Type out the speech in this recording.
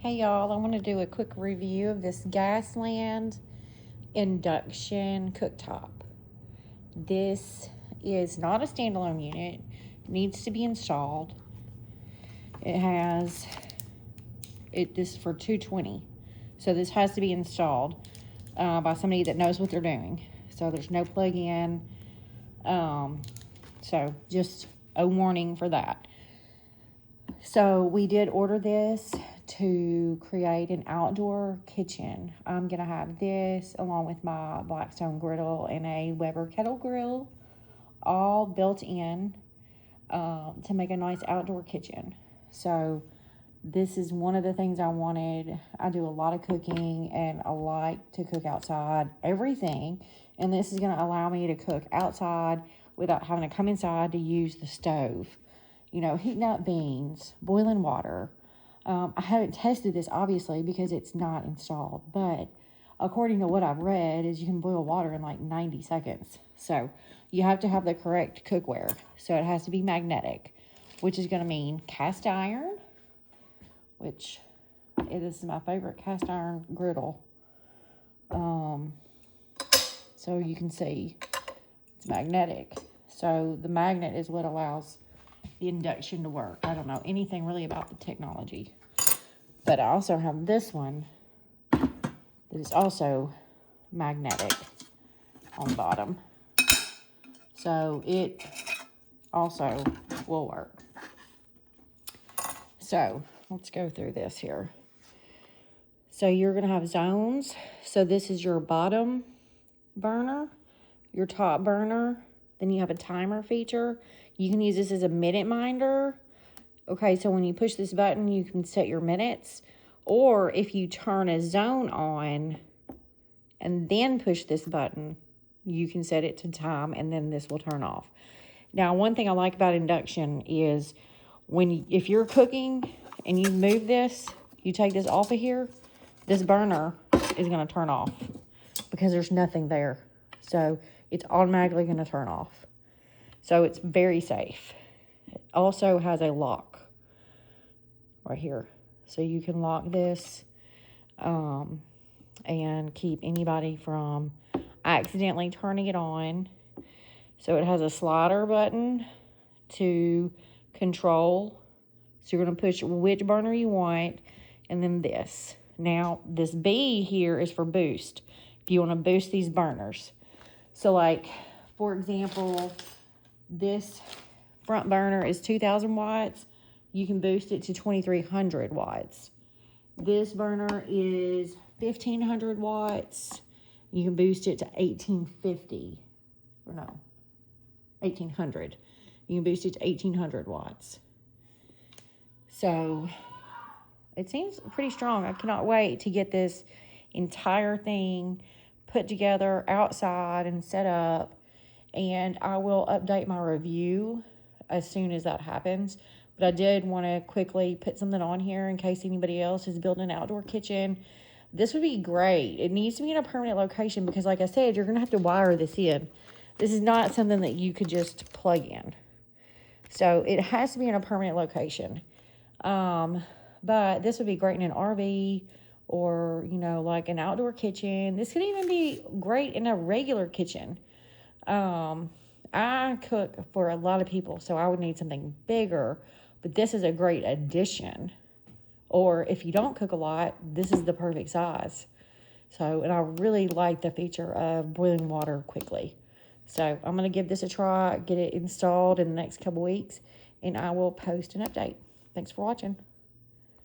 Hey y'all, I want to do a quick review of this Gasland Induction cooktop. This is not a standalone unit. It needs to be installed. This is for $220. So this has to be installed by somebody that knows what they're doing. So there's no plug-in. So just a warning for that. So we did order this to create an outdoor kitchen. I'm going to have this along with my Blackstone griddle and a Weber kettle grill all built in to make a nice outdoor kitchen. So this is one of the things I wanted. I do a lot of cooking and I like to cook outside, everything. And this is going to allow me to cook outside without having to come inside to use the stove. You know, heating up beans, boiling water. I haven't tested this, obviously, because it's not installed. But according to what I've read, is you can boil water in like 90 seconds. So you have to have the correct cookware. So it has to be magnetic, which is going to mean cast iron, which is my favorite cast iron griddle. So you can see it's magnetic. So the magnet is what allows the induction to work. I don't know anything really about the technology, but I also have this one that is also magnetic on the bottom, so it also will work. So let's go through this here. So you're gonna have zones. So this is your bottom burner, your top burner, then you have a timer feature. You can use this as a minute minder. Okay, so when you push this button, you can set your minutes. Or if you turn a zone on and then push this button, you can set it to time and then this will turn off. Now, one thing I like about induction is if you're cooking and you move this, you take this off of here, this burner is going to turn off because there's nothing there. So it's automatically going to turn off. So it's very safe. It also has a lock right here. So you can lock this and keep anybody from accidentally turning it on. So it has a slider button to control. So you're going to push which burner you want and then this. Now this B here is for boost. If you want to boost these burners. So like, for example, this front burner is 2,000 watts. You can boost it to 2,300 watts. This burner is 1,500 watts. You can boost it to 1,850. Or no, 1,800. You can boost it to 1,800 watts. So it seems pretty strong. I cannot wait to get this entire thing put together outside and set up. And I will update my review as soon as that happens. But I did want to quickly put something on here in case anybody else is building an outdoor kitchen. This would be great. It needs to be in a permanent location because, like I said, you're going to have to wire this in. This is not something that you could just plug in. So it has to be in a permanent location. But this would be great in an RV or, you know, like an outdoor kitchen. This could even be great in a regular kitchen. I cook for a lot of people, so I would need something bigger, but this is a great addition. Or if you don't cook a lot, this is the perfect size. So, and I really like the feature of boiling water quickly. So I'm going to give this a try, get it installed in the next couple weeks, and I will post an update. Thanks for watching.